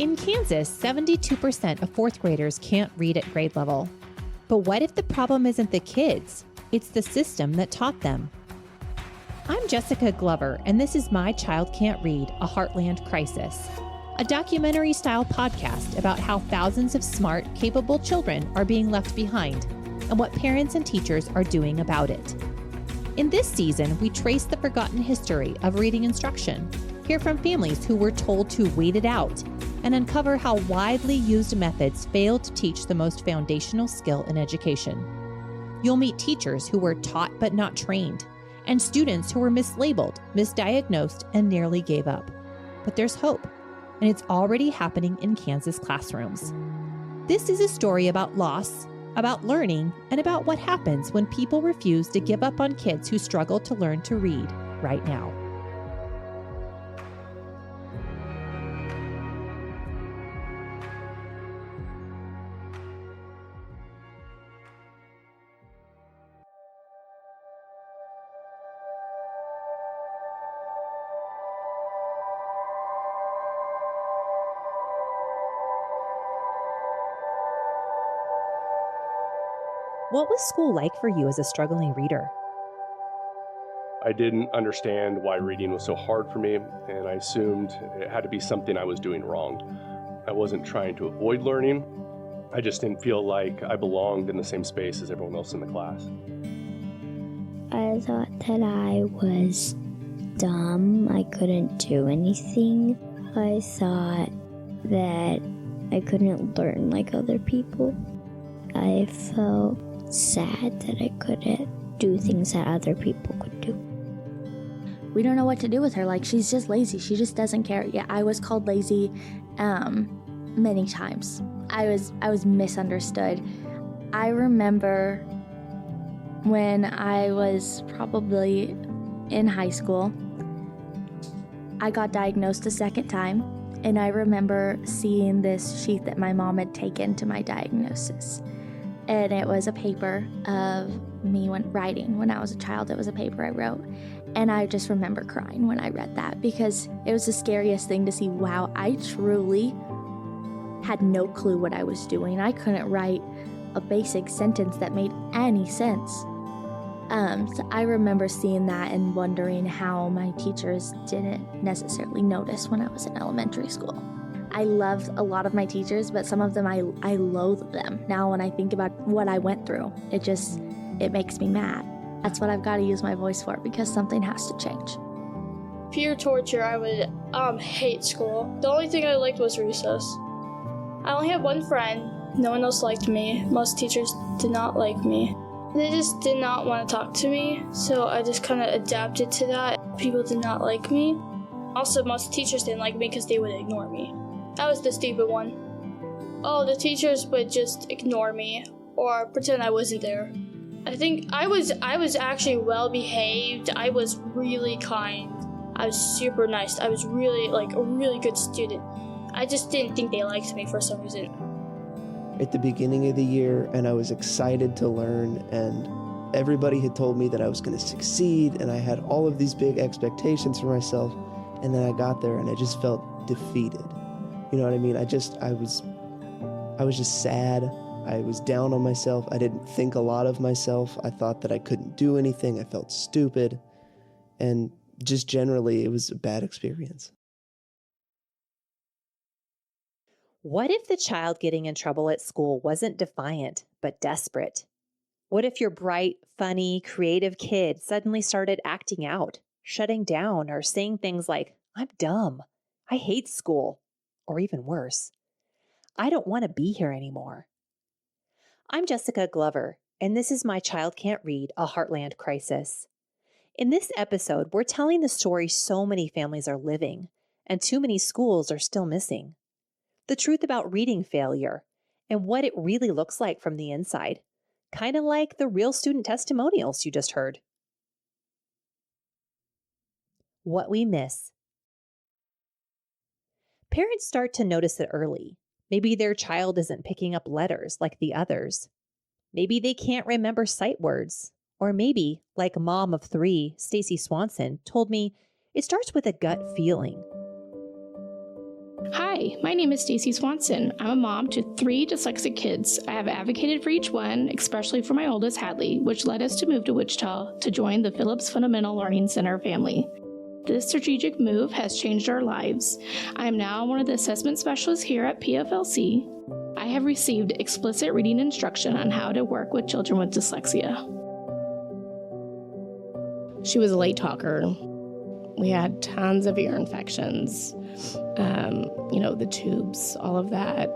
In Kansas, 72% of fourth graders can't read at grade level. But what if the problem isn't the kids? It's the system that taught them. I'm Jessica Glover, and this is My Child Can't Read, a Heartland Crisis, a documentary-style podcast about how thousands of smart, capable children are being left behind and what parents and teachers are doing about it. In this season, we trace the forgotten history of reading instruction, hear from families who were told to wait it out, and uncover how widely used methods fail to teach the most foundational skill in education. You'll meet teachers who were taught but not trained, and students who were mislabeled, misdiagnosed, and nearly gave up. But there's hope, and it's already happening in Kansas classrooms. This is a story about loss, about learning, and about what happens when people refuse to give up on kids who struggle to learn to read right now. What was school like for you as a struggling reader? I didn't understand why reading was so hard for me, and I assumed it had to be something I was doing wrong. I wasn't trying to avoid learning. I just didn't feel like I belonged in the same space as everyone else in the class. I thought that I was dumb. I couldn't do anything. I thought that I couldn't learn like other people. I felt sad that I couldn't do things that other people could do. We don't know what to do with her. Like, she's just lazy. She just doesn't care. Yeah, I was called lazy many times. I was misunderstood. I remember when I was probably in high school, I got diagnosed a second time, and I remember seeing this sheet that my mom had taken to my diagnosis. And it was a paper of me writing. When I was a child, it was a paper I wrote. And I just remember crying when I read that because it was the scariest thing to see, wow, I truly had no clue what I was doing. I couldn't write a basic sentence that made any sense. So I remember seeing that and wondering how my teachers didn't necessarily notice when I was in elementary school. I loved a lot of my teachers, but some of them I loathe them. Now when I think about what I went through, it makes me mad. That's what I've got to use my voice for, because something has to change. Peer torture, I would hate school. The only thing I liked was recess. I only had one friend. No one else liked me. Most teachers did not like me. They just did not want to talk to me, so I just kind of adapted to that. People did not like me. Also, most teachers didn't like me because they would ignore me. That was the stupid one. Oh, the teachers would just ignore me or pretend I wasn't there. I think I was actually well behaved. I was really kind. I was super nice. I was really a really good student. I just didn't think they liked me for some reason. At the beginning of the year, and I was excited to learn, and everybody had told me that I was going to succeed, and I had all of these big expectations for myself, and then I got there and I just felt defeated. You know what I mean? I was just sad. I was down on myself. I didn't think a lot of myself. I thought that I couldn't do anything. I felt stupid. And just generally, it was a bad experience. What if the child getting in trouble at school wasn't defiant, but desperate? What if your bright, funny, creative kid suddenly started acting out, shutting down, or saying things like, "I'm dumb, I hate school," or even worse, "I don't want to be here anymore"? I'm Jessica Glover, and this is My Child Can't Read, a Heartland Crisis. In this episode, we're telling the story so many families are living, and too many schools are still missing. The truth about reading failure, and what it really looks like from the inside, kind of like the real student testimonials you just heard. What we miss. Parents start to notice it early. Maybe their child isn't picking up letters like the others. Maybe they can't remember sight words. Or maybe, like mom of 3, Stacie Swanson, told me, it starts with a gut feeling. Hi, my name is Stacie Swanson. I'm a mom to 3 dyslexic kids. I have advocated for each one, especially for my oldest, Hadlie, which led us to move to Wichita to join the Phillips Fundamental Learning Center family. This strategic move has changed our lives. I am now one of the assessment specialists here at PFLC. I have received explicit reading instruction on how to work with children with dyslexia. She was a late talker. We had tons of ear infections, the tubes, all of that.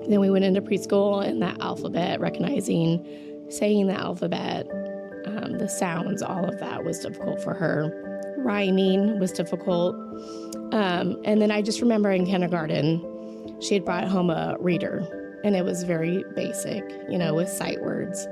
Then we went into preschool and that alphabet, recognizing, saying the alphabet, the sounds, all of that was difficult for her. Rhyming was difficult. And then I just remember in kindergarten, she had brought home a reader, and it was very basic, with sight words.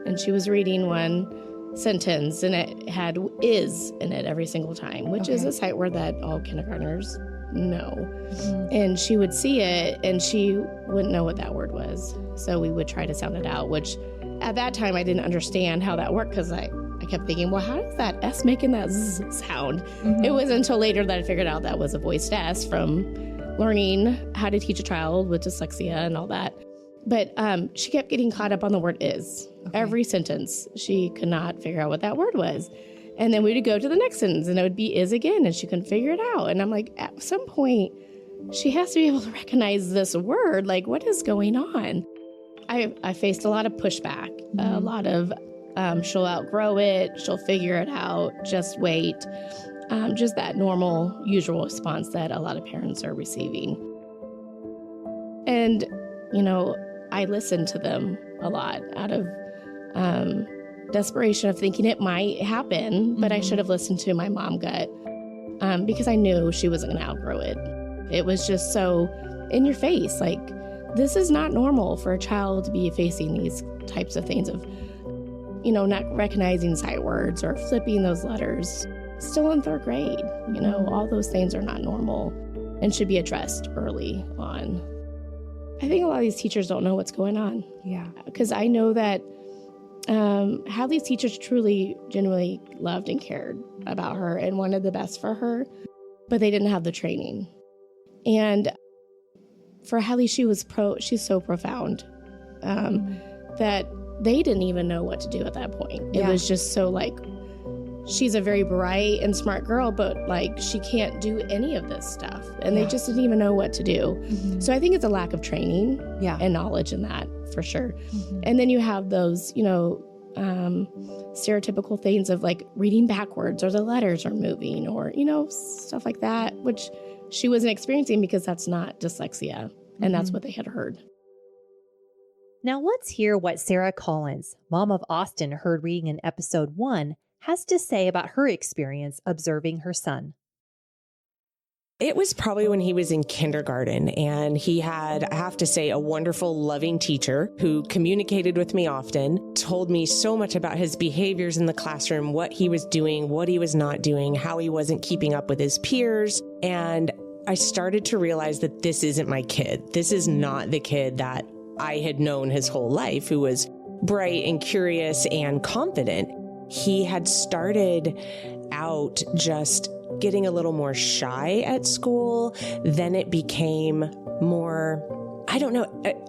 And she was reading one sentence, and it had is in it every single time, which is a sight word that all kindergartners know. Mm-hmm. And she would see it, and she wouldn't know what that word was. So we would try to sound it out, which at that time I didn't understand how that worked, because I kept thinking, well, how does that S making that Z sound? Mm-hmm. It wasn't until later that I figured out that was a voiced S from learning how to teach a child with dyslexia and all that. But she kept getting caught up on the word is. Okay. Every sentence, she could not figure out what that word was. And then we would go to the next sentence, and it would be is again, and she couldn't figure it out. And I'm like, at some point, she has to be able to recognize this word. Like, what is going on? I faced a lot of pushback, a lot of she'll outgrow it, she'll figure it out, just wait. Just that normal, usual response that a lot of parents are receiving. And, I listened to them a lot out of desperation of thinking it might happen, but I should have listened to my mom gut because I knew she wasn't going to outgrow it. It was just so in your face, like, this is not normal for a child to be facing these types of things of, not recognizing sight words or flipping those letters. Still in 3rd grade, all those things are not normal and should be addressed early on. I think a lot of these teachers don't know what's going on. Yeah. Because I know that Hadlie's teachers truly, genuinely loved and cared about her and wanted the best for her, but they didn't have the training. And for Hadlie, she's so profound that they didn't even know what to do at that point. It was just so she's a very bright and smart girl, but she can't do any of this stuff. And they just didn't even know what to do. Mm-hmm. So I think it's a lack of training and knowledge in that for sure. Mm-hmm. And then you have those, stereotypical things of reading backwards or the letters are moving or, stuff like that, which she wasn't experiencing because that's not dyslexia. And that's what they had heard. Now let's hear what Sarah Collins, mom of Austin, heard reading in episode 1, has to say about her experience observing her son. It was probably when he was in kindergarten, and he had, I have to say, a wonderful, loving teacher who communicated with me often, told me so much about his behaviors in the classroom, what he was doing, what he was not doing, how he wasn't keeping up with his peers. And I started to realize that this isn't my kid. This is not the kid that I had known his whole life, who was bright and curious and confident. He had started out just getting a little more shy at school. Then it became more,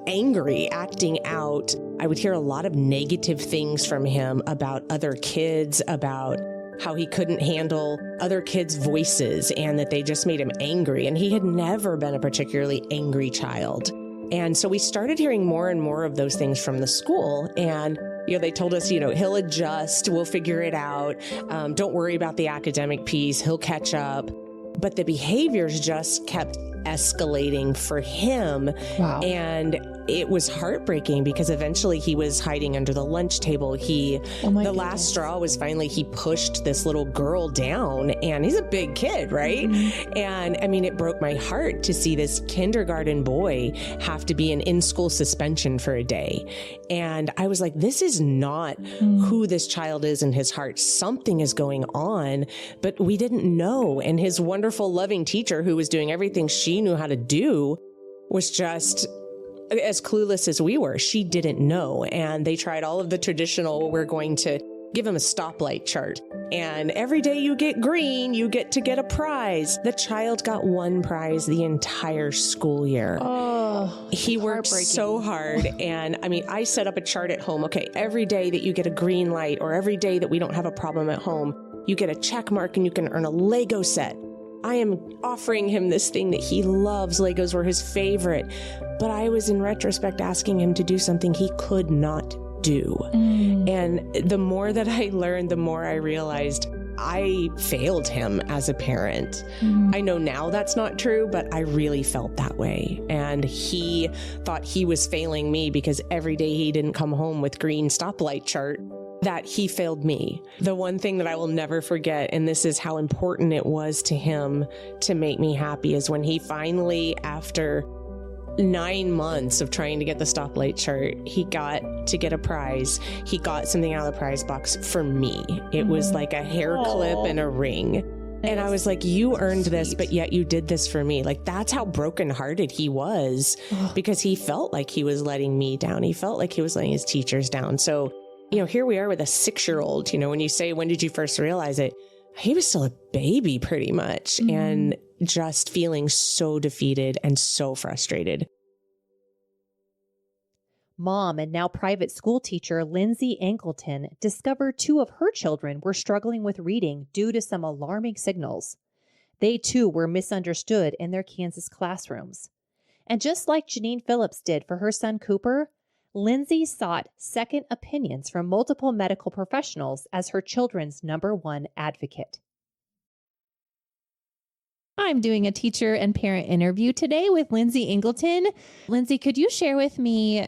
angry, acting out. I would hear a lot of negative things from him about other kids, about how he couldn't handle other kids' voices and that they just made him angry. And he had never been a particularly angry child. And so we started hearing more and more of those things from the school. And, they told us, he'll adjust, we'll figure it out. Don't worry about the academic piece, he'll catch up. But the behaviors just kept escalating for him. Wow. And it was heartbreaking because eventually he was hiding under the lunch table. Last straw was finally he pushed this little girl down, and he's a big kid, right? Mm-hmm. And it broke my heart to see this kindergarten boy have to be in in-school suspension for a day. And I was like, this is not who this child is in his heart. Something is going on, but we didn't know. And his wonderful, loving teacher, who was doing everything she knew how to do, was just as clueless as we were. She didn't know. And they tried all of the traditional, we're going to give him a stoplight chart. And every day you get green, you get to get a prize. The child got one prize the entire school year. Oh, he worked so hard. And I mean, I set up a chart at home. Okay, every day that you get a green light or every day that we don't have a problem at home, you get a check mark and you can earn a Lego set. I am offering him this thing that he loves. Legos were his favorite. But I was in retrospect asking him to do something he could not do. And the more that I learned, the more I realized I failed him as a parent. I know now that's not true, but I really felt that way. And he thought he was failing me because every day he didn't come home with green stoplight chart, that he failed me. The one thing that I will never forget, and this is how important it was to him to make me happy, is when he finally, after 9 months of trying to get the stoplight chart, he got to get a prize. He got something out of the prize box for me. It was like a hair clip and a ring. And I was like, you earned this, but yet you did this for me. Like, that's how brokenhearted he was, because he felt like he was letting me down. He felt like he was letting his teachers down. So, you know, here we are with a 6-year-old, you know, when you say, when did you first realize it? He was still a baby pretty much, and just feeling so defeated and so frustrated. Mom and now private school teacher Lindsey Angleton discovered 2 of her children were struggling with reading due to some alarming signals. They too were misunderstood in their Kansas classrooms. And just like Janine Phillips did for her son Cooper, Lindsey sought second opinions from multiple medical professionals as her children's #1 advocate. I'm doing a teacher and parent interview today with Lindsey Angleton. Lindsey, could you share with me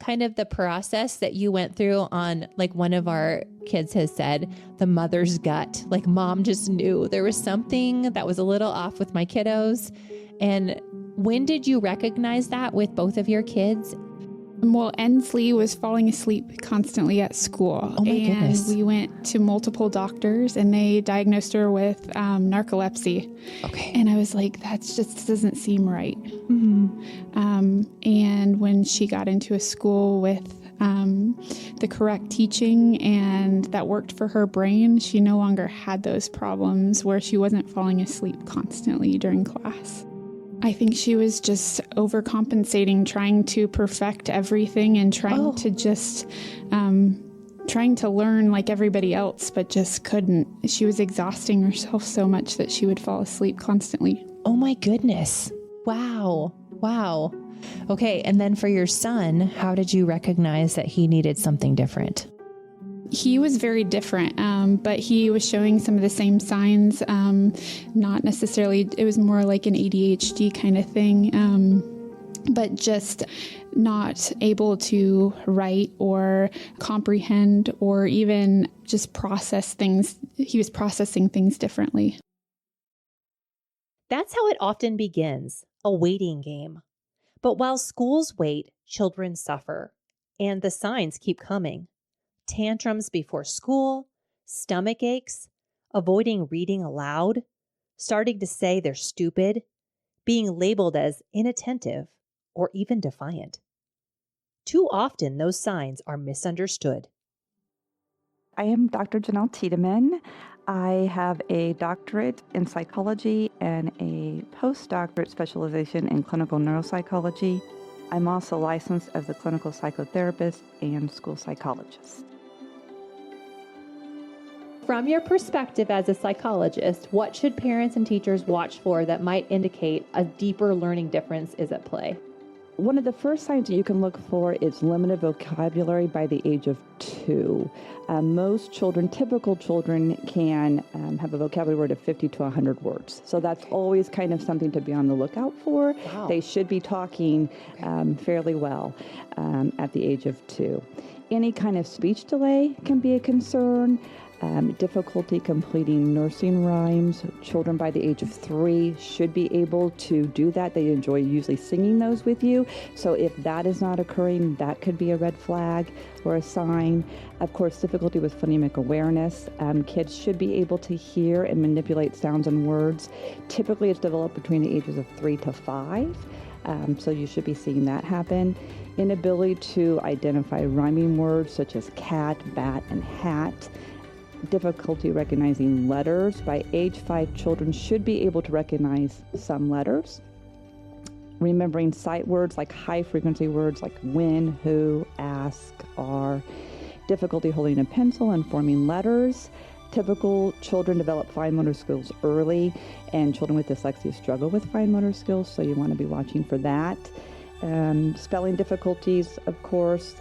kind of the process that you went through on, like, one of our kids has said, the mother's gut? Like, mom just knew there was something that was a little off with my kiddos. And when did you recognize that with both of your kids? Well, Ensley was falling asleep constantly at school. Oh my goodness. We went to multiple doctors and they diagnosed her with narcolepsy. Okay. And I was like, that just doesn't seem right. And when she got into a school with the correct teaching and that worked for her brain, she no longer had those problems where she wasn't falling asleep constantly during class. I think she was just overcompensating, trying to perfect everything and trying to just, trying to learn like everybody else, but just couldn't. She was exhausting herself so much that she would fall asleep constantly. Oh my goodness. Wow. Wow. Okay. And then for your son, how did you recognize that he needed something different? He was very different, but he was showing some of the same signs, not necessarily, it was more like an ADHD kind of thing, but just not able to write or comprehend or even just process things. He was processing things differently. That's how it often begins, a waiting game. But while schools wait, children suffer, and the signs keep coming. Tantrums before school, stomach aches, avoiding reading aloud, starting to say they're stupid, being labeled as inattentive, or even defiant. Too often, those signs are misunderstood. I am Dr. Janelle Tiedemann. I have a doctorate in psychology and a postdoctorate specialization in clinical neuropsychology. I'm also licensed as a clinical psychotherapist and school psychologist. From your perspective as a psychologist, what should parents and teachers watch for that might indicate a deeper learning difference is at play? One of the first signs that you can look for is limited vocabulary by the age of 2. Most children, typical children, can have a vocabulary word of 50 to 100 words. So that's always kind of something to be on the lookout for. Wow. They should be talking fairly well at the age of 2. Any kind of speech delay can be a concern. Difficulty completing nursing rhymes. Children by the age of 3 should be able to do that. They enjoy usually singing those with you. So if that is not occurring, that could be a red flag or a sign. Of course, difficulty with phonemic awareness. Kids should be able to hear and manipulate sounds and words. Typically, it's developed between the ages of 3 to 5. So you should be seeing that happen. Inability to identify rhyming words such as cat, bat, and hat. Difficulty recognizing letters. By age 5, children should be able to recognize some letters. Remembering sight words like high-frequency words like when, who, ask, are. Difficulty holding a pencil and forming letters. Typical children develop fine motor skills early, and children with dyslexia struggle with fine motor skills, so you want to be watching for that. Spelling difficulties, of course,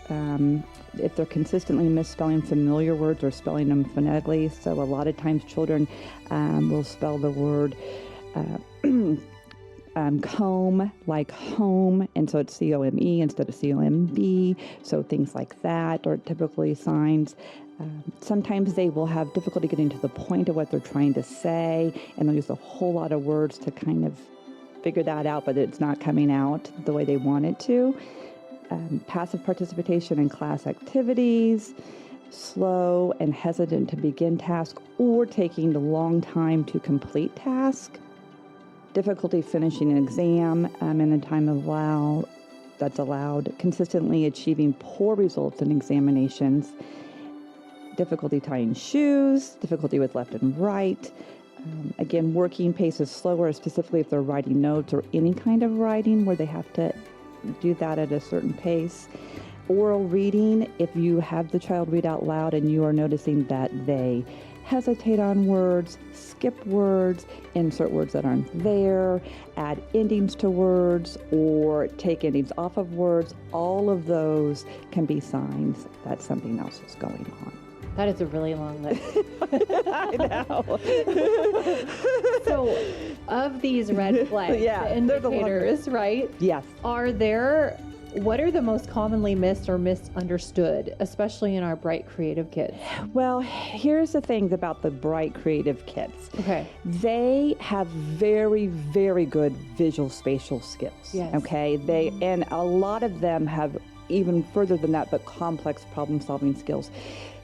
if they're consistently misspelling familiar words or spelling them phonetically. So a lot of times children will spell the word comb like home, and so it's C-O-M-E instead of C-O-M-B. So things like that are typically signs. Sometimes they will have difficulty getting to the point of what they're trying to say, and they'll use a whole lot of words to kind of figure that out, but it's not coming out the way they want it to. Passive participation in class activities, slow and hesitant to begin tasks, or taking a long time to complete tasks. Difficulty finishing an exam in the time that's allowed. Consistently achieving poor results in examinations. Difficulty tying shoes. Difficulty with left and right. Again, working pace is slower, specifically if they're writing notes or any kind of writing where they have to do that at a certain pace. Oral reading, if you have the child read out loud and you are noticing that they hesitate on words, skip words, insert words that aren't there, add endings to words, or take endings off of words, all of those can be signs that something else is going on. That is a really long list. I know. So, of these red flags, the indicators, right? Yes. What are the most commonly missed or misunderstood, especially in our bright, creative kids? Well, here's the thing about the bright, creative kids. Okay. They have very, very good visual spatial skills. Yes. Okay. And a lot of them have even further than that, but complex problem-solving skills.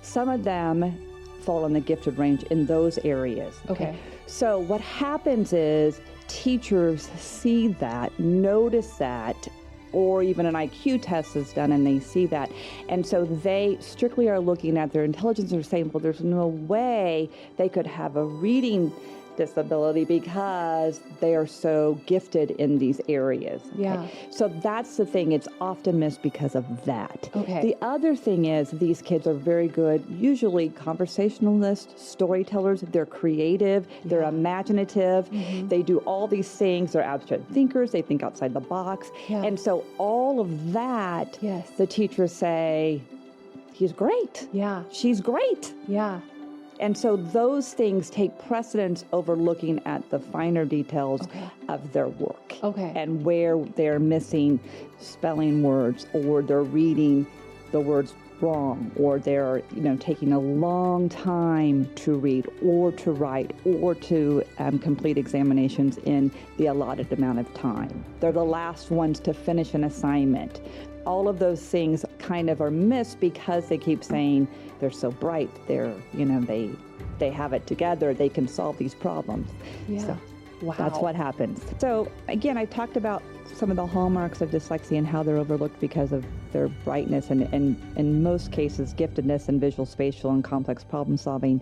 Some of them fall in the gifted range in those areas. Okay. So what happens is teachers see that, notice that, or even an IQ test is done and they see that. And so they strictly are looking at their intelligence and saying, well, there's no way they could have a reading disability because they are so gifted in these areas. Okay? Yeah. So that's the thing. It's often missed because of that. Okay. The other thing is these kids are very good, usually conversationalists, storytellers. They're creative. They're imaginative. Mm-hmm. They do all these things. They're abstract thinkers. They think outside the box. Yeah. And so all of that, the teachers say, he's great. Yeah. She's great. Yeah. And so those things take precedence over looking at the finer details of their work. Okay. And where they're missing spelling words, or they're reading the words wrong, or they're, taking a long time to read or to write or to complete examinations in the allotted amount of time. They're the last ones to finish an assignment. All of those things kind of are missed because they keep saying they're so bright, they're, they have it together, they can solve these problems. Yeah. So wow. That's what happens. So again, I talked about some of the hallmarks of dyslexia and how they're overlooked because of their brightness and in most cases, giftedness and visual, spatial, and complex problem solving.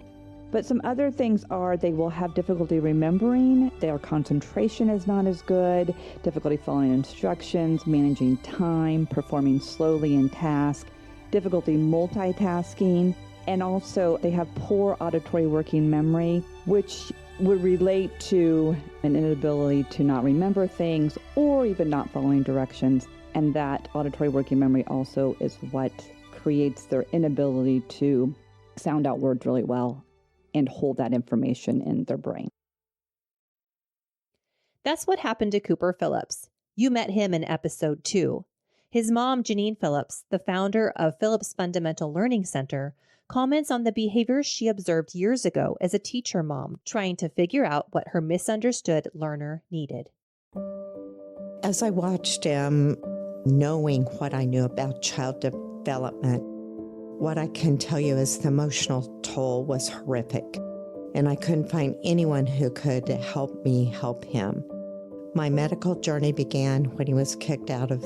But some other things are they will have difficulty remembering, their concentration is not as good, difficulty following instructions, managing time, performing slowly in tasks, difficulty multitasking, and also they have poor auditory working memory, which would relate to an inability to not remember things or even not following directions. And that auditory working memory also is what creates their inability to sound out words really well and hold that information in their brain. That's what happened to Cooper Phillips. You met him in episode 2. His mom, Janine Phillips, the founder of Phillips Fundamental Learning Center, comments on the behaviors she observed years ago as a teacher mom, trying to figure out what her misunderstood learner needed. As I watched him, knowing what I knew about child development, what I can tell you is the emotional toll was horrific, and I couldn't find anyone who could help me help him. My medical journey began when he was kicked out of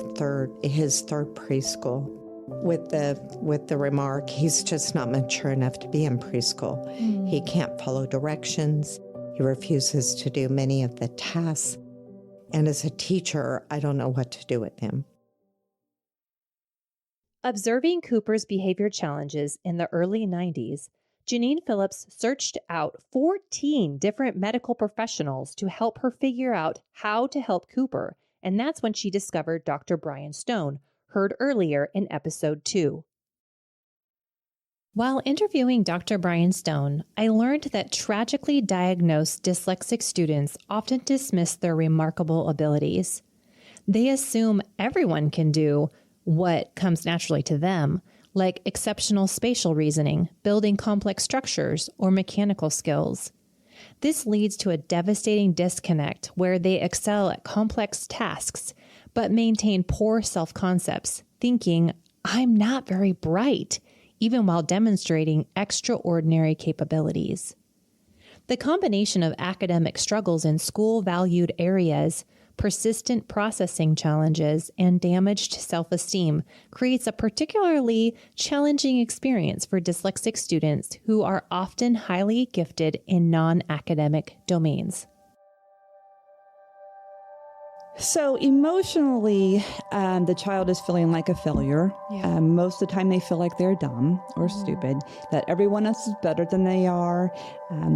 his third preschool with the remark, he's just not mature enough to be in preschool. He can't follow directions. He refuses to do many of the tasks. And as a teacher, I don't know what to do with him. Observing Cooper's behavior challenges in the early 90s, Janine Phillips searched out 14 different medical professionals to help her figure out how to help Cooper, and that's when she discovered Dr. Brian Stone, heard earlier in episode 2. While interviewing Dr. Brian Stone, I learned that tragically diagnosed dyslexic students often dismiss their remarkable abilities. They assume everyone can do what comes naturally to them, like exceptional spatial reasoning, building complex structures, or mechanical skills. This leads to a devastating disconnect where they excel at complex tasks, but maintain poor self-concepts, thinking, I'm not very bright, even while demonstrating extraordinary capabilities. The combination of academic struggles in school-valued areas, persistent processing challenges, and damaged self-esteem creates a particularly challenging experience for dyslexic students who are often highly gifted in non-academic domains. So emotionally, the child is feeling like a failure. Yeah. Most of the time they feel like they're dumb or stupid, that everyone else is better than they are.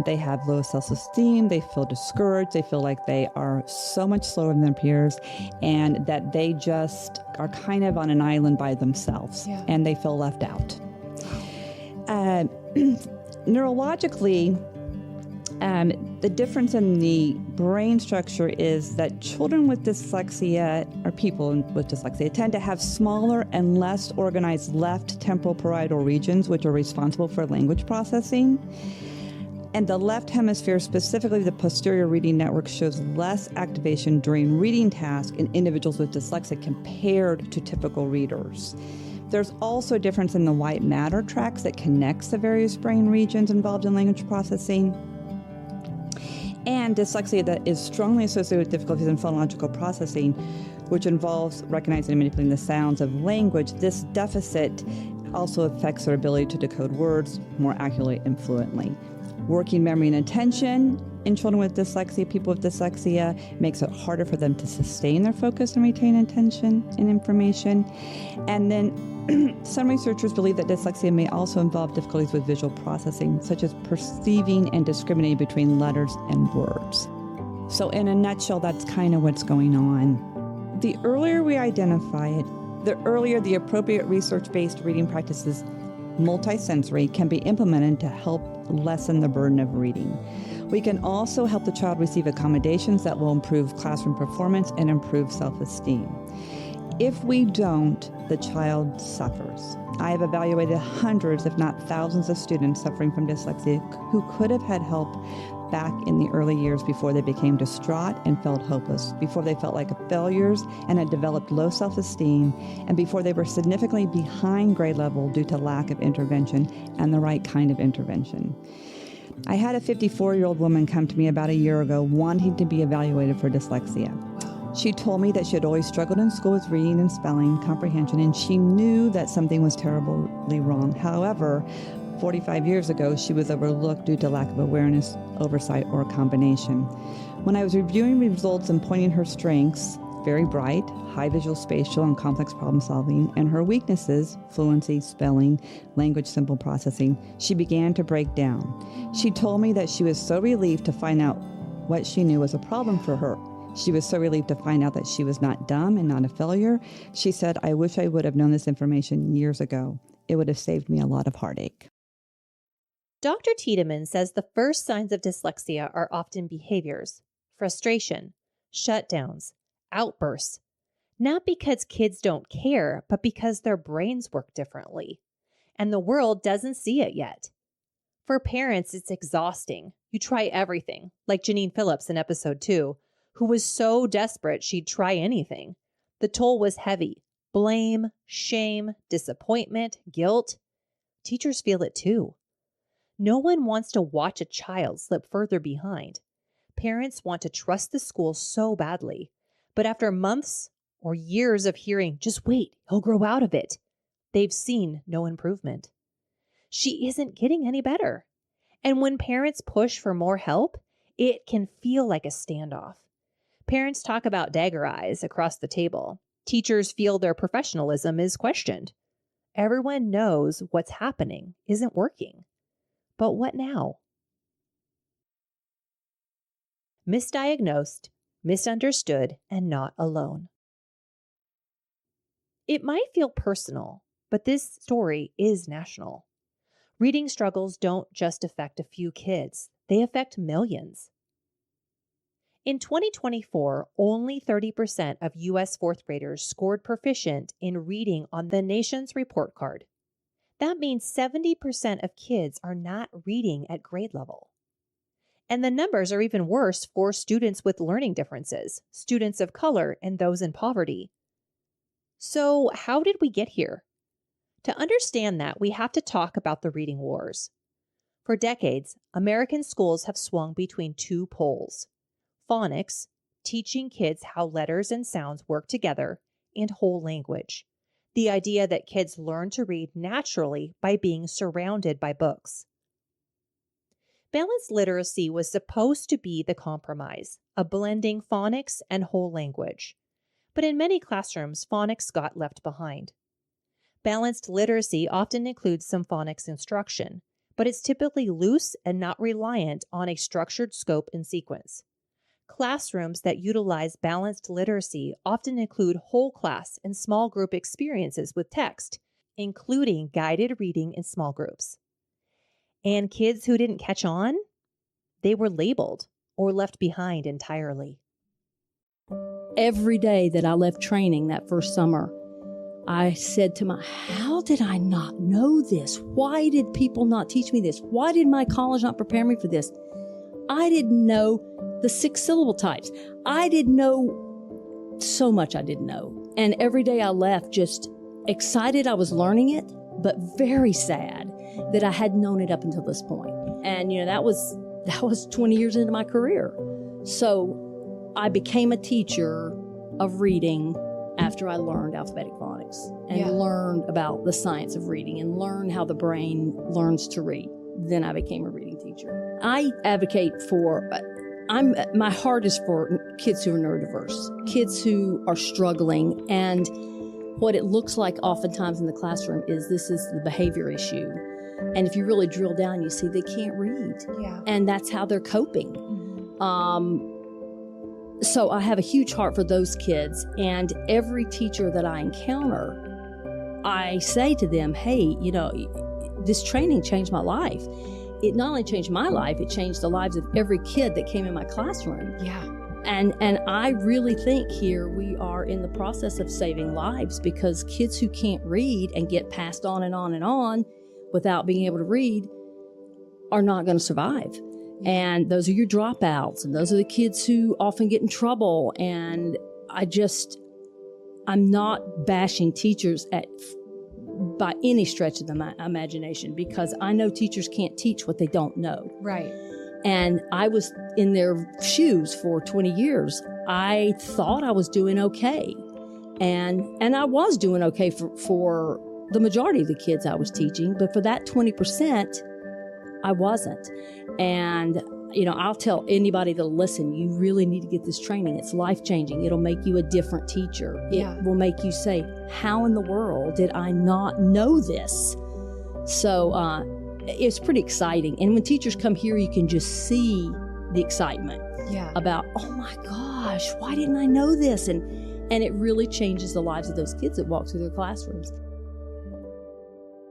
They have low self-esteem. They feel discouraged. They feel like they are so much slower than their peers and that they just are kind of on an island by themselves and they feel left out. Neurologically, the difference in the brain structure is that children with dyslexia, or people with dyslexia, tend to have smaller and less organized left temporal parietal regions, which are responsible for language processing. And the left hemisphere, specifically the posterior reading network, shows less activation during reading tasks in individuals with dyslexia compared to typical readers. There's also a difference in the white matter tracts that connects the various brain regions involved in language processing. And dyslexia that is strongly associated with difficulties in phonological processing, which involves recognizing and manipulating the sounds of language. This deficit also affects their ability to decode words more accurately and fluently. Working memory and attention in children with dyslexia, people with dyslexia, makes it harder for them to sustain their focus and retain attention and information. And then some researchers believe that dyslexia may also involve difficulties with visual processing, such as perceiving and discriminating between letters and words. So in a nutshell, that's kind of what's going on. The earlier we identify it, the earlier the appropriate research-based reading practices, multisensory, can be implemented to help lessen the burden of reading. We can also help the child receive accommodations that will improve classroom performance and improve self-esteem. If we don't, the child suffers. I have evaluated hundreds, if not thousands, of students suffering from dyslexia who could have had help back in the early years before they became distraught and felt hopeless, before they felt like failures and had developed low self-esteem, and before they were significantly behind grade level due to lack of intervention and the right kind of intervention. I had a 54-year-old woman come to me about a year ago wanting to be evaluated for dyslexia. She told me that she had always struggled in school with reading and spelling comprehension, and she knew that something was terribly wrong. However, 45 years ago, she was overlooked due to lack of awareness, oversight, or a combination. When I was reviewing results and pointing her strengths, very bright, high visual spatial and complex problem solving, and her weaknesses, fluency, spelling, language simple processing, she began to break down. She told me that she was so relieved to find out what she knew was a problem for her. She was so relieved to find out that she was not dumb and not a failure. She said, I wish I would have known this information years ago. It would have saved me a lot of heartache. Dr. Tiedemann says the first signs of dyslexia are often behaviors, frustration, shutdowns, outbursts, not because kids don't care, but because their brains work differently, and the world doesn't see it yet. For parents, it's exhausting. You try everything, like Janine Phillips in episode 2, who was so desperate she'd try anything. The toll was heavy. Blame, shame, disappointment, guilt. Teachers feel it too. No one wants to watch a child slip further behind. Parents want to trust the school so badly, but after months or years of hearing, just wait, he'll grow out of it, they've seen no improvement. She isn't getting any better. And when parents push for more help, it can feel like a standoff. Parents talk about dagger eyes across the table. Teachers feel their professionalism is questioned. Everyone knows what's happening isn't working. But what now? Misdiagnosed, misunderstood, and not alone. It might feel personal, but this story is national. Reading struggles don't just affect a few kids, they affect millions. In 2024, only 30% of U.S. fourth graders scored proficient in reading on the nation's report card. That means 70% of kids are not reading at grade level. And the numbers are even worse for students with learning differences, students of color, and those in poverty. So, how did we get here? To understand that, we have to talk about the reading wars. For decades, American schools have swung between two poles: phonics, teaching kids how letters and sounds work together, and whole language, the idea that kids learn to read naturally by being surrounded by books. Balanced literacy was supposed to be the compromise, a blending phonics and whole language. But in many classrooms, phonics got left behind. Balanced literacy often includes some phonics instruction, but it's typically loose and not reliant on a structured scope and sequence. Classrooms that utilize balanced literacy often include whole class and small group experiences with text, including guided reading in small groups. And kids who didn't catch on, they were labeled or left behind entirely. Every day that I left training that first summer, I said to how did I not know this? Why did people not teach me this? Why did my college not prepare me for this? I didn't know the 6 syllable types. I didn't know so much I didn't know. And every day I left just excited I was learning it, but very sad that I hadn't known it up until this point. And that was 20 years into my career. So I became a teacher of reading after I learned alphabetic phonics and learned about the science of reading and learned how the brain learns to read. Then I became a reading teacher. I advocate my heart is for kids who are neurodiverse, kids who are struggling, and what it looks like oftentimes in the classroom is this is the behavior issue. And if you really drill down, you see they can't read. Yeah. And that's how they're coping. Mm-hmm. So I have a huge heart for those kids, and every teacher that I encounter, I say to them, hey, this training changed my life. It not only changed my life, it changed the lives of every kid that came in my classroom. Yeah. And I really think here we are in the process of saving lives, because kids who can't read and get passed on and on and on without being able to read are not going to survive. And those are your dropouts, and those are the kids who often get in trouble. And I'm not bashing teachers by any stretch of the imagination, because I know teachers can't teach what they don't know. Right. And I was in their shoes for 20 years. I thought I was doing okay. And I was doing okay for the majority of the kids I was teaching, but for that 20%, I wasn't. And, I'll tell anybody that'll listen, you really need to get this training. It's life-changing. It'll make you a different teacher. It will make you say, how in the world did I not know this? So it's pretty exciting. And when teachers come here, you can just see the excitement about, oh my gosh, why didn't I know this? And it really changes the lives of those kids that walk through their classrooms.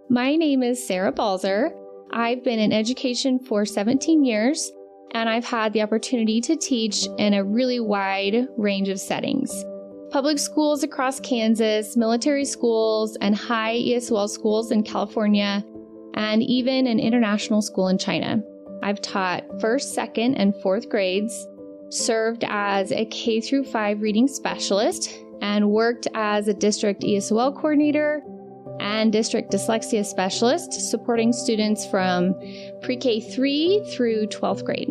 My name is Sarah Balzer. I've been in education for 17 years, and I've had the opportunity to teach in a really wide range of settings. Public schools across Kansas, military schools, and high ESOL schools in California, and even an international school in China. I've taught 1st, 2nd, and 4th grades, served as a K-5 reading specialist, and worked as a district ESOL coordinator and district dyslexia specialist, supporting students from pre-K 3 through 12th grade.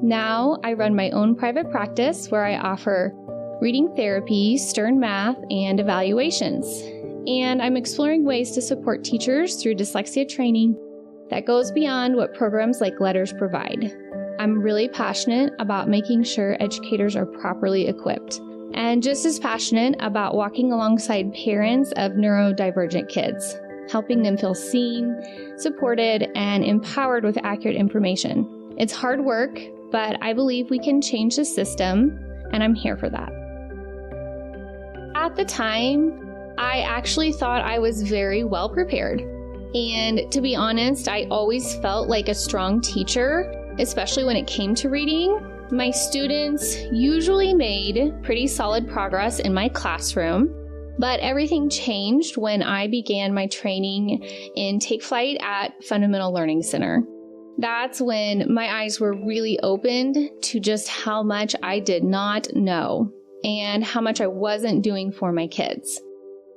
Now I run my own private practice where I offer reading therapy, stern math, and evaluations. And I'm exploring ways to support teachers through dyslexia training that goes beyond what programs like Letters provide. I'm really passionate about making sure educators are properly equipped, and just as passionate about walking alongside parents of neurodivergent kids, helping them feel seen, supported, and empowered with accurate information. It's hard work, but I believe we can change the system, and I'm here for that. At the time, I actually thought I was very well prepared. And to be honest, I always felt like a strong teacher, especially when it came to reading. My students usually made pretty solid progress in my classroom, but everything changed when I began my training in Take Flight at Fundamental Learning Center. That's when my eyes were really opened to just how much I did not know and how much I wasn't doing for my kids.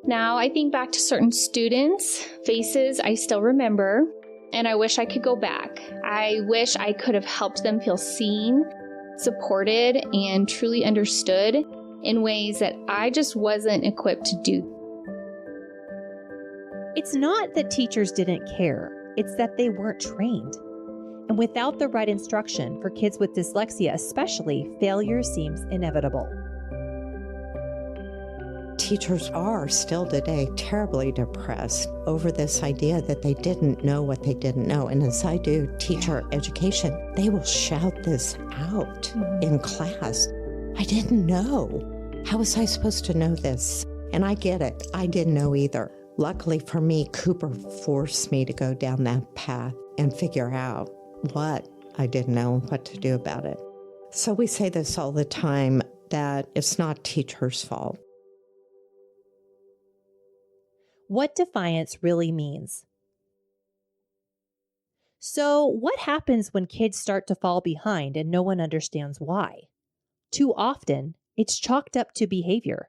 Now I think back to certain students' faces I still remember, and I wish I could go back. I wish I could have helped them feel seen, supported, and truly understood in ways that I just wasn't equipped to do. It's not that teachers didn't care, it's that they weren't trained. And without the right instruction for kids with dyslexia especially, failure seems inevitable. Teachers are still today terribly depressed over this idea that they didn't know what they didn't know. And as I do teacher education, they will shout this out in class. I didn't know. How was I supposed to know this? And I get it. I didn't know either. Luckily for me, Cooper forced me to go down that path and figure out what I didn't know and what to do about it. So we say this all the time, that it's not teachers' fault. What defiance really means. So, what happens when kids start to fall behind and no one understands why? Too often, it's chalked up to behavior.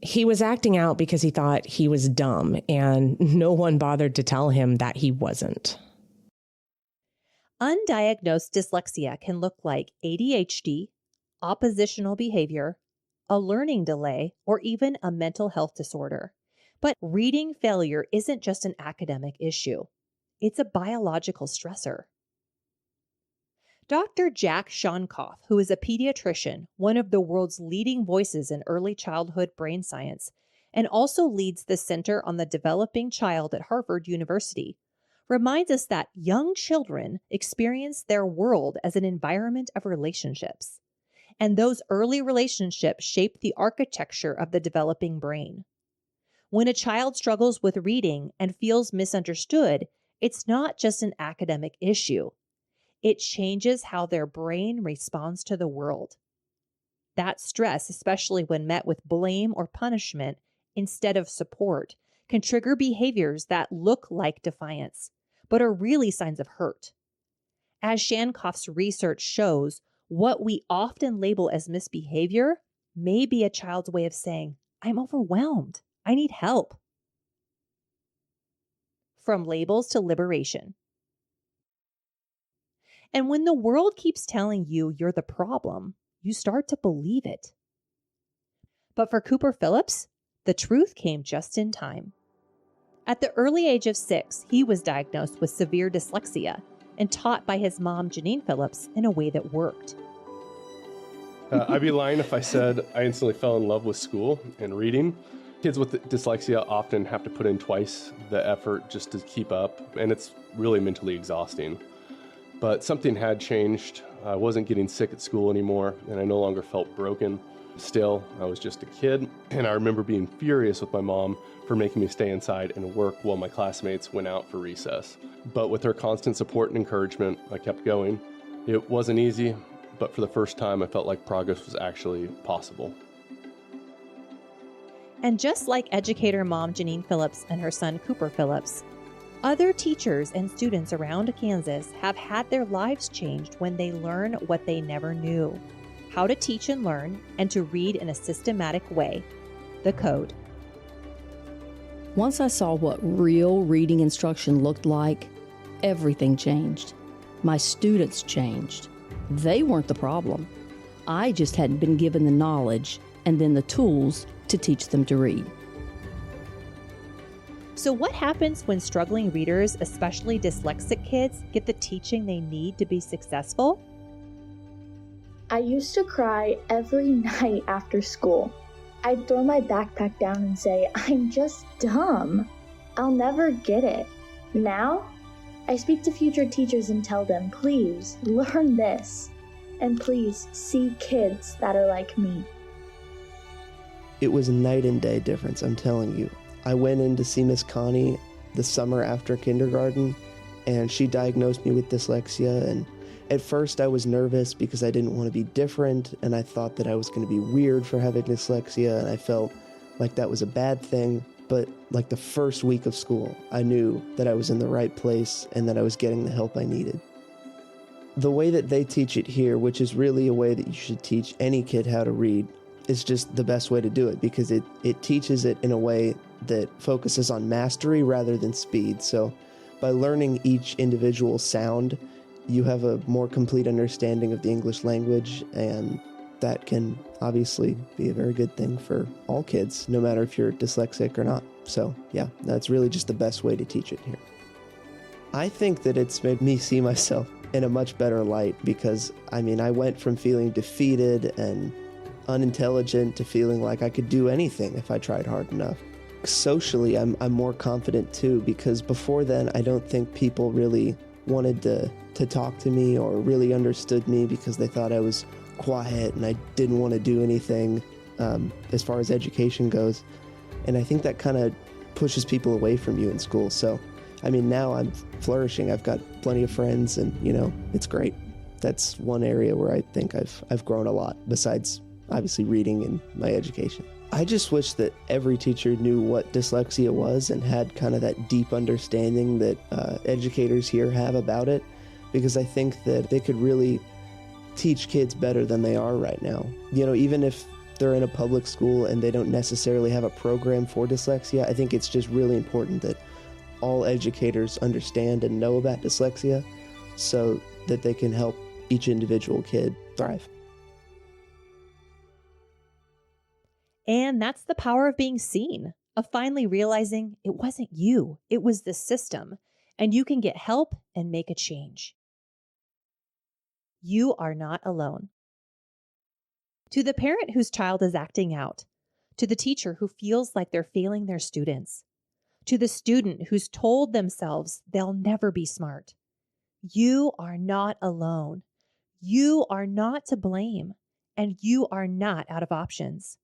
He was acting out because he thought he was dumb, and no one bothered to tell him that he wasn't. Undiagnosed dyslexia can look like ADHD, oppositional behavior, a learning delay, or even a mental health disorder. But reading failure isn't just an academic issue. It's a biological stressor. Dr. Jack Shonkoff, who is a pediatrician, one of the world's leading voices in early childhood brain science, and also leads the Center on the Developing Child at Harvard University, reminds us that young children experience their world as an environment of relationships. And those early relationships shape the architecture of the developing brain. When a child struggles with reading and feels misunderstood, it's not just an academic issue. It changes how their brain responds to the world. That stress, especially when met with blame or punishment instead of support, can trigger behaviors that look like defiance, but are really signs of hurt. As Shankoff's research shows, what we often label as misbehavior may be a child's way of saying, I'm overwhelmed. I need help. From labels to liberation. And when the world keeps telling you you're the problem, you start to believe it. But for Cooper Phillips, the truth came just in time. At the early age of 6, he was diagnosed with severe dyslexia and taught by his mom, Janine Phillips, in a way that worked. I'd be lying if I said I instantly fell in love with school and reading. Kids with dyslexia often have to put in twice the effort just to keep up, and it's really mentally exhausting. But something had changed. I wasn't getting sick at school anymore, and I no longer felt broken. Still, I was just a kid, and I remember being furious with my mom for making me stay inside and work while my classmates went out for recess. But with her constant support and encouragement, I kept going. It wasn't easy, but for the first time, I felt like progress was actually possible. And just like educator mom Janine Phillips and her son Cooper Phillips, other teachers and students around Kansas have had their lives changed when they learn what they never knew: how to teach and learn, and to read in a systematic way, the code. Once I saw what real reading instruction looked like, everything changed. My students changed. They weren't the problem. I just hadn't been given the knowledge and then the tools to teach them to read. So what happens when struggling readers, especially dyslexic kids, get the teaching they need to be successful? I used to cry every night after school. I'd throw my backpack down and say, I'm just dumb. I'll never get it. Now, I speak to future teachers and tell them, please learn this. And please see kids that are like me. It was a night and day difference, I'm telling you. I went in to see Miss Connie the summer after kindergarten, and she diagnosed me with dyslexia. And at first I was nervous because I didn't want to be different, and I thought that I was going to be weird for having dyslexia, and I felt like that was a bad thing. But like the first week of school, I knew that I was in the right place and that I was getting the help I needed. The way that they teach it here, which is really a way that you should teach any kid how to read, is just the best way to do it, because it teaches it in a way that focuses on mastery rather than speed. So by learning each individual sound, you have a more complete understanding of the English language, and that can obviously be a very good thing for all kids, no matter if you're dyslexic or not. So yeah, that's really just the best way to teach it here. I think that it's made me see myself in a much better light, because I went from feeling defeated and unintelligent to feeling like I could do anything if I tried hard enough. Socially, I'm more confident too, because before then I don't think people really wanted to talk to me or really understood me, because they thought I was quiet and I didn't want to do anything as far as education goes. And I think that kind of pushes people away from you in school. So now I'm flourishing. I've got plenty of friends, and it's great. That's one area where I think I've grown a lot, besides obviously reading and my education. I just wish that every teacher knew what dyslexia was and had kind of that deep understanding that educators here have about it, because I think that they could really teach kids better than they are right now. Even if they're in a public school and they don't necessarily have a program for dyslexia, I think it's just really important that all educators understand and know about dyslexia so that they can help each individual kid thrive. And that's the power of being seen, of finally realizing it wasn't you, it was the system, and you can get help and make a change. You are not alone. To the parent whose child is acting out, to the teacher who feels like they're failing their students, to the student who's told themselves they'll never be smart, you are not alone. You are not to blame, and you are not out of options.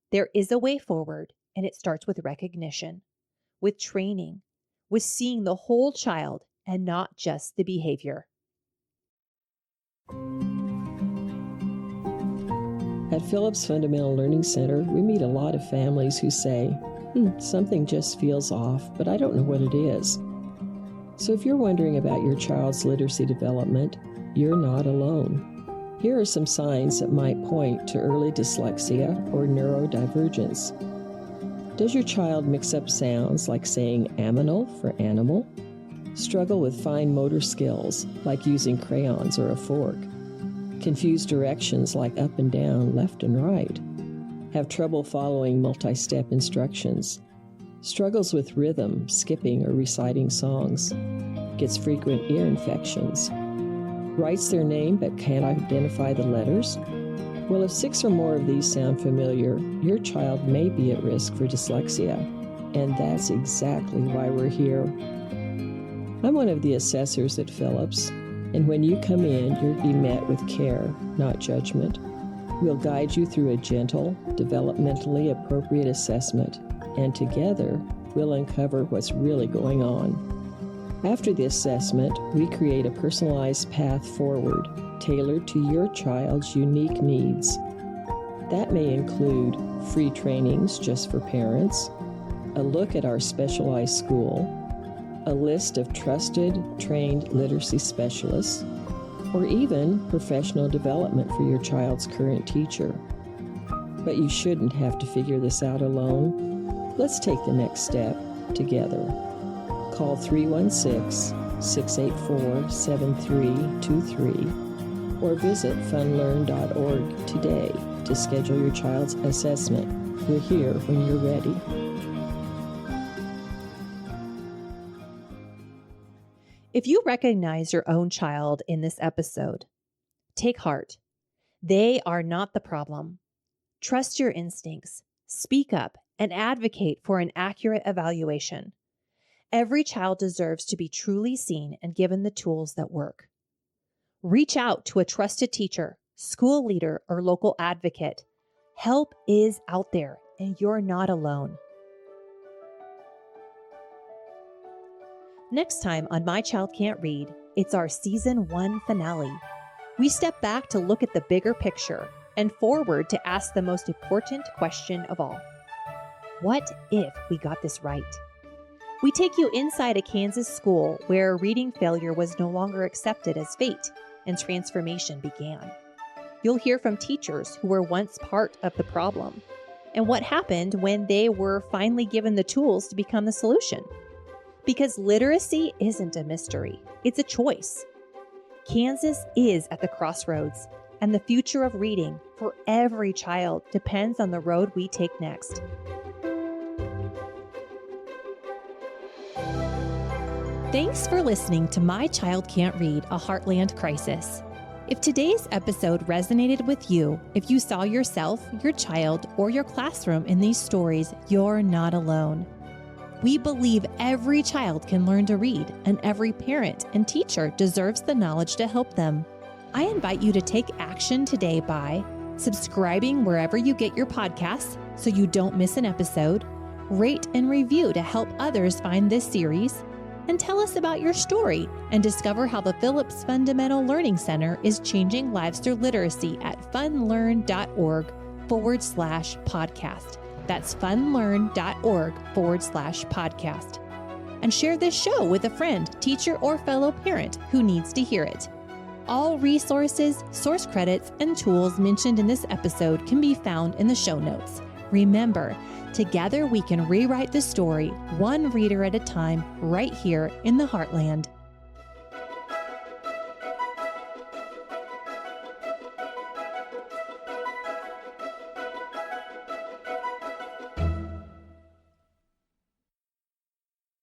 There is a way forward, and it starts with recognition, with training, with seeing the whole child and not just the behavior. At Phillips Fundamental Learning Center, we meet a lot of families who say, something just feels off, but I don't know what it is. So if you're wondering about your child's literacy development, you're not alone. Here are some signs that might point to early dyslexia or neurodivergence. Does your child mix up sounds like saying aminal for animal? Struggle with fine motor skills like using crayons or a fork? Confuse directions like up and down, left and right? Have trouble following multi-step instructions? Struggles with rhythm, skipping or reciting songs? Gets frequent ear infections? Writes their name but can't identify the letters? Well, if 6 or more of these sound familiar, your child may be at risk for dyslexia, and that's exactly why we're here. I'm one of the assessors at Phillips, and when you come in, you'll be met with care, not judgment. We'll guide you through a gentle, developmentally appropriate assessment, and together, we'll uncover what's really going on. After the assessment, we create a personalized path forward, tailored to your child's unique needs. That may include free trainings just for parents, a look at our specialized school, a list of trusted, trained literacy specialists, or even professional development for your child's current teacher. But you shouldn't have to figure this out alone. Let's take the next step together. Call 316-684-7323 or visit funlearn.org today to schedule your child's assessment. We're here when you're ready. If you recognize your own child in this episode, take heart. They are not the problem. Trust your instincts, speak up, and advocate for an accurate evaluation. Every child deserves to be truly seen and given the tools that work. Reach out to a trusted teacher, school leader, or local advocate. Help is out there, and you're not alone. Next time on My Child Can't Read, it's our Season 1 finale. We step back to look at the bigger picture and forward to ask the most important question of all. What if we got this right? We take you inside a Kansas school where reading failure was no longer accepted as fate and transformation began. You'll hear from teachers who were once part of the problem and what happened when they were finally given the tools to become the solution. Because literacy isn't a mystery, it's a choice. Kansas is at the crossroads, and the future of reading for every child depends on the road we take next. Thanks for listening to My Child Can't Read, a Heartland Crisis. If today's episode resonated with you, if you saw yourself, your child, or your classroom in these stories, you're not alone. We believe every child can learn to read, and every parent and teacher deserves the knowledge to help them. I invite you to take action today by subscribing wherever you get your podcasts so you don't miss an episode, rate and review to help others find this series, and tell us about your story and discover how the Phillips Fundamental Learning Center is changing lives through literacy at funlearn.org/podcast. That's funlearn.org/podcast. And share this show with a friend, teacher, or fellow parent who needs to hear it. All resources, source credits, and tools mentioned in this episode can be found in the show notes. Remember, together we can rewrite the story, one reader at a time, right here in the Heartland.